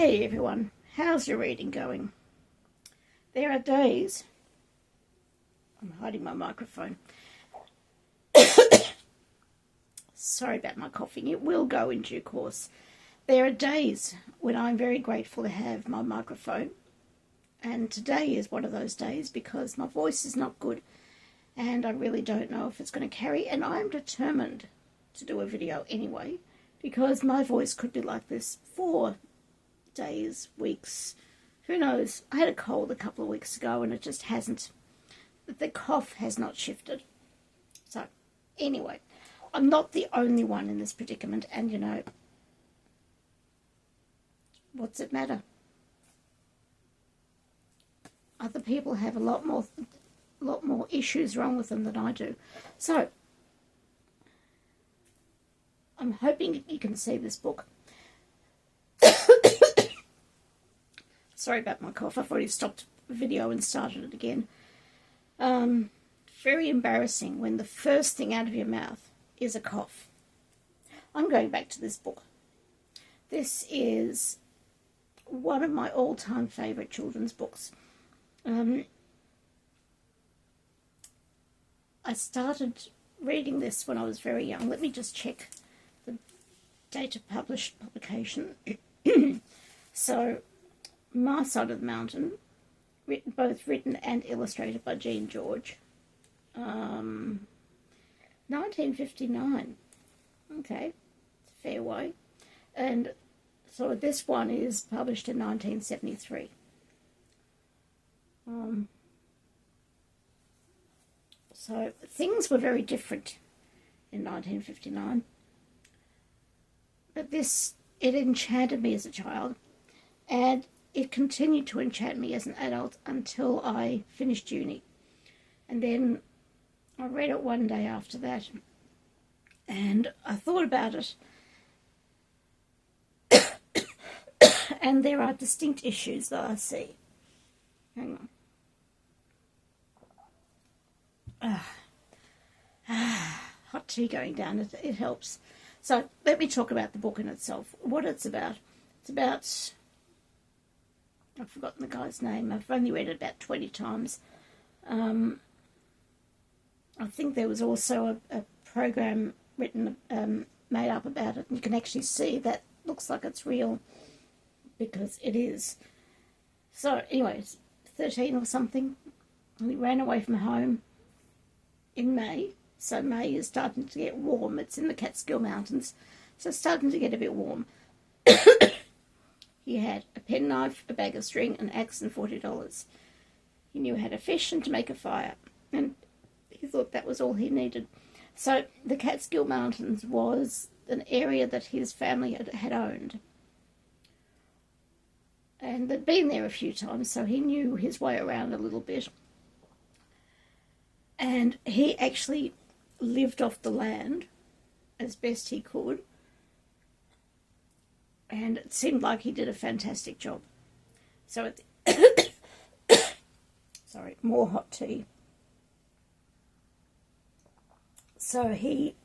Hey everyone, how's your reading going? There are days, I'm hiding my microphone. Sorry about my coughing, it will go in due course. There are days when I'm very grateful to have my microphone, and today is one of those days because my voice is not good and I really don't know if it's going to carry, and I'm determined to do a video anyway because my voice could be like this for days, weeks, who knows. I had a cold a couple of weeks ago and it just hasn't, the cough has not shifted. So anyway, I'm not the only one in this predicament, and you know, what's it matter? Other people have a lot more issues wrong with them than I do. So I'm hoping you can see this book. Sorry about my cough. I've already stopped the video and started it again. Very embarrassing when the first thing out of your mouth is a cough. I'm going back to this book. This is one of my all-time favourite children's books. I started reading this when I was very young. Let me just check the date of publication. So, My Side of the Mountain, both written and illustrated by Jean George. 1959. Okay, it's a fair way. And so this one is published in 1973. So things were very different in 1959. But it enchanted me as a child, and it continued to enchant me as an adult until I finished uni. And then I read it one day after that, and I thought about it. And there are distinct issues that I see. Hang on. Hot tea going down, it helps. So let me talk about the book in itself. What it's about. It's about, I've forgotten the guy's name. I've only read it about 20 times. I think there was also a program written, made up about it, and you can actually see that looks like it's real because it is. So anyways, 13 or something, and he ran away from home in May. So May is starting to get warm. It's in the Catskill Mountains, so it's starting to get a bit warm. He had a penknife, a bag of string, an axe, and $40. He knew how to fish and to make a fire, and he thought that was all he needed. So the Catskill Mountains was an area that his family had owned, and they'd been there a few times, so he knew his way around a little bit. And he actually lived off the land as best he could, and it seemed like he did a fantastic job. So sorry, more hot tea. So he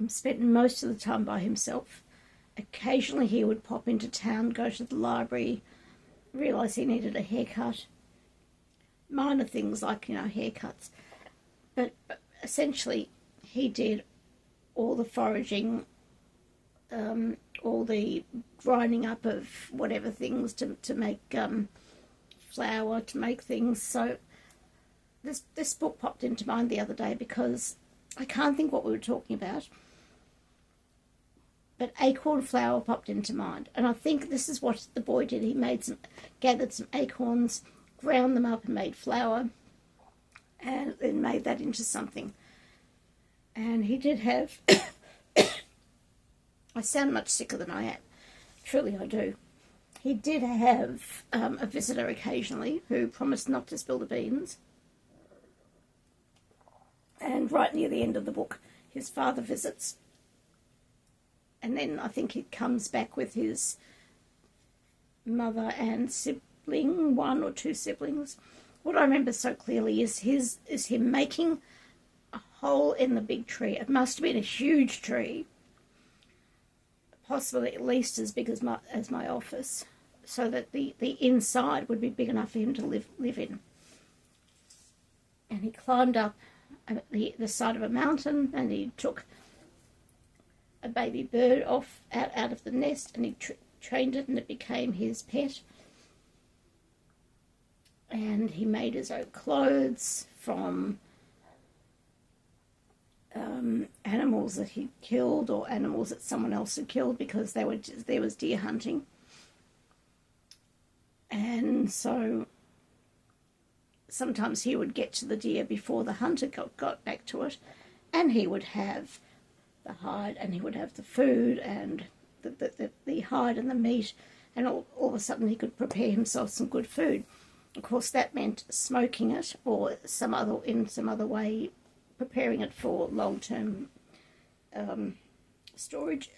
spent most of the time by himself. Occasionally he would pop into town, go to the library, realise he needed a haircut. Minor things like, you know, haircuts. But essentially he did all the foraging, all the grinding up of whatever things to make flour, to make things. So this book popped into mind the other day because I can't think what we were talking about, but acorn flour popped into mind, and I think this is what the boy did. He gathered some acorns, ground them up and made flour, and then made that into something. And he did have I sound much sicker than I am, truly I do. He did have a visitor occasionally who promised not to spill the beans. And right near the end of the book, his father visits. And then I think he comes back with his mother and sibling, one or two siblings. What I remember so clearly is him making a hole in the big tree. It must have been a huge tree, possibly at least as big as my office, so that the inside would be big enough for him to live in. And he climbed up the side of a mountain, and he took a baby bird out of the nest, and he trained it, and it became his pet. And he made his own clothes from animals that he killed, or animals that someone else had killed, because there was deer hunting. And so sometimes he would get to the deer before the hunter got back to it, and he would have the hide, and he would have the food, and the hide and the meat, and all of a sudden he could prepare himself some good food. Of course, that meant smoking it, or some other way preparing it for long-term storage,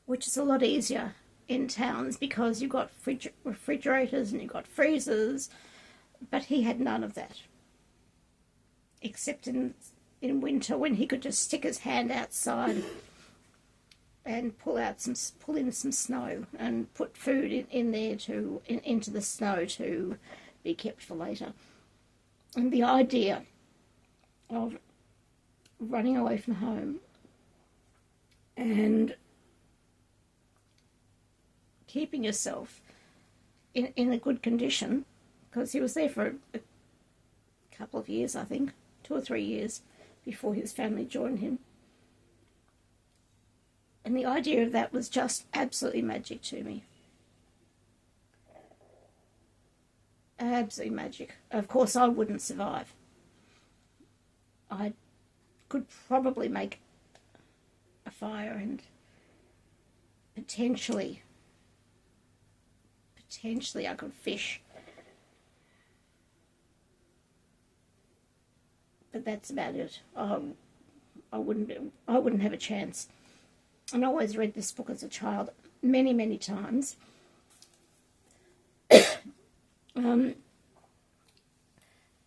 which is a lot easier in towns because you've got refrigerators and you've got freezers, but he had none of that, except in winter, when he could just stick his hand outside and pull in some snow and put food in there into the snow to be kept for later. And the idea of running away from home and keeping yourself in a good condition, because he was there for a couple of years, I think, 2 or 3 years before his family joined him. And the idea of that was just absolutely magic to me. Absolutely magic. Of course, I wouldn't survive. I could probably make a fire and potentially I could fish. But that's about it. I wouldn't have a chance. And I always read this book as a child many, many times.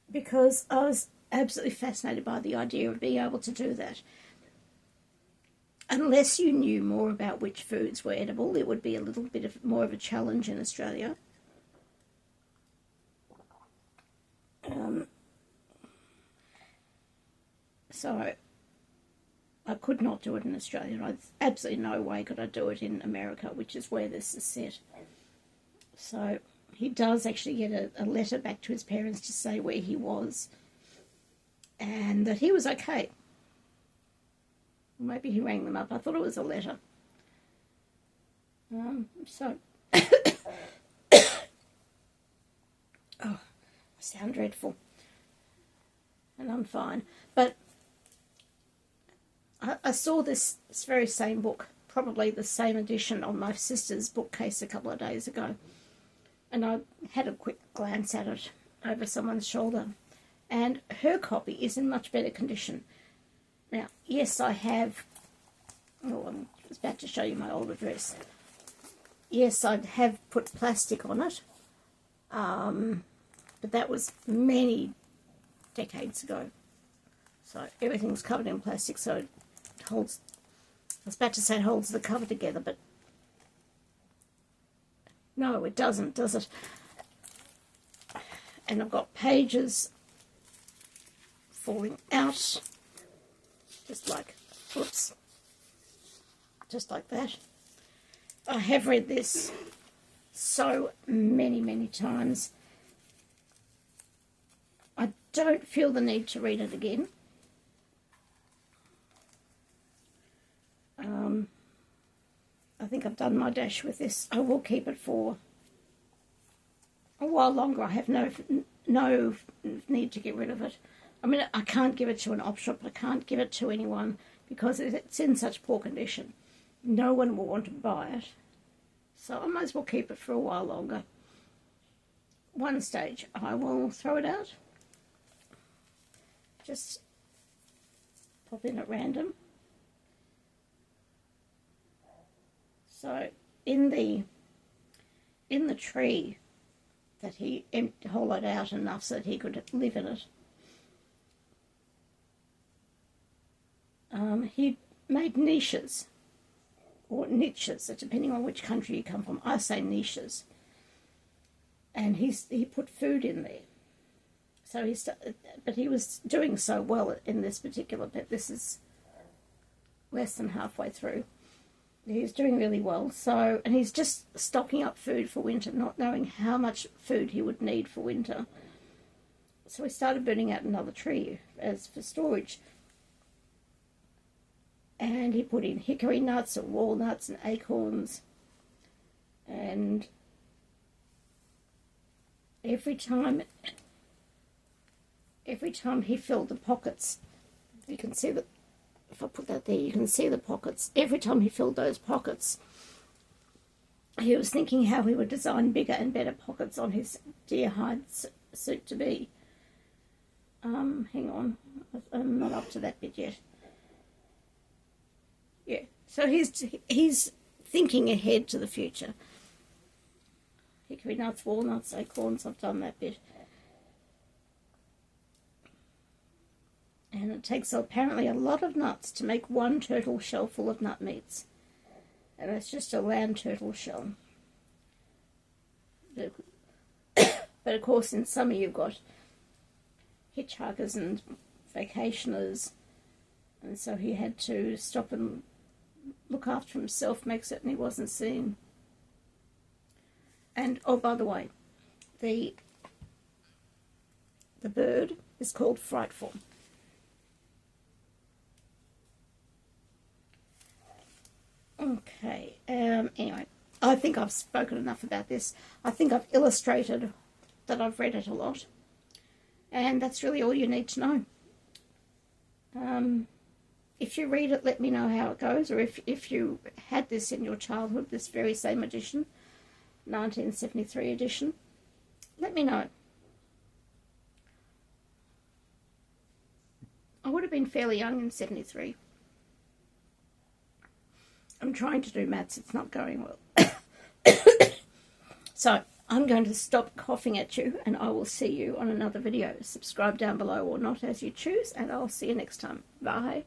Because I was absolutely fascinated by the idea of being able to do that. Unless you knew more about which foods were edible, it would be a little bit more of a challenge in Australia. So I could not do it in Australia. There's absolutely no way could I do it in America, which is where this is set. So he does actually get a letter back to his parents to say where he was and that he was okay. Maybe he rang them up. I thought it was a letter. Oh, I sound dreadful. And I'm fine. But I saw this very same book, probably the same edition, on my sister's bookcase a couple of days ago. And I had a quick glance at it over someone's shoulder. And her copy is in much better condition. Now, yes, I have... Oh, I was about to show you my old address. Yes, I have put plastic on it. But that was many decades ago. So everything's covered in plastic, so it holds... I was about to say it holds the cover together, but... No, it doesn't, does it? And I've got pages falling out, just like, whoops, just like that. I have read this so many, many times. I don't feel the need to read it again. I think I've done my dash with this. I will keep it for a while longer. I have no need to get rid of it. I mean, I can't give it to an op shop. I can't give it to anyone because it's in such poor condition. No one will want to buy it. So I might as well keep it for a while longer. One stage, I will throw it out. Just pop in at random. So in the tree that he hollowed out enough so that he could live in it, he made niches or niches, depending on which country you come from. I say niches. And he put food in there. So but he was doing so well in this particular bit. This is less than halfway through. He's doing really well. So, and he's just stocking up food for winter, not knowing how much food he would need for winter. So he started burning out another tree as for storage. And he put in hickory nuts and walnuts and acorns. And every time he filled the pockets, you can see that, if I put that there, you can see the pockets. Every time he filled those pockets, he was thinking how he would design bigger and better pockets on his deer hide suit to be. Hang on, I'm not up to that bit yet. Yeah, so he's thinking ahead to the future. Hickory nuts, walnuts, acorns, I've done that bit. And it takes apparently a lot of nuts to make one turtle shell full of nut meats. And that's just a land turtle shell. But of course in summer you've got hitchhikers and vacationers. And so he had to stop and look after himself, make certain he wasn't seen. And, oh, by the way, the bird is called Frightful. Okay, anyway, I think I've spoken enough about this. I think I've illustrated that I've read it a lot. And that's really all you need to know. If you read it, let me know how it goes, or if you had this in your childhood, this very same edition, 1973 edition, let me know. I would have been fairly young in 73. I'm trying to do maths, it's not going well. So, I'm going to stop coughing at you, and I will see you on another video. Subscribe down below or not as you choose, and I'll see you next time. Bye.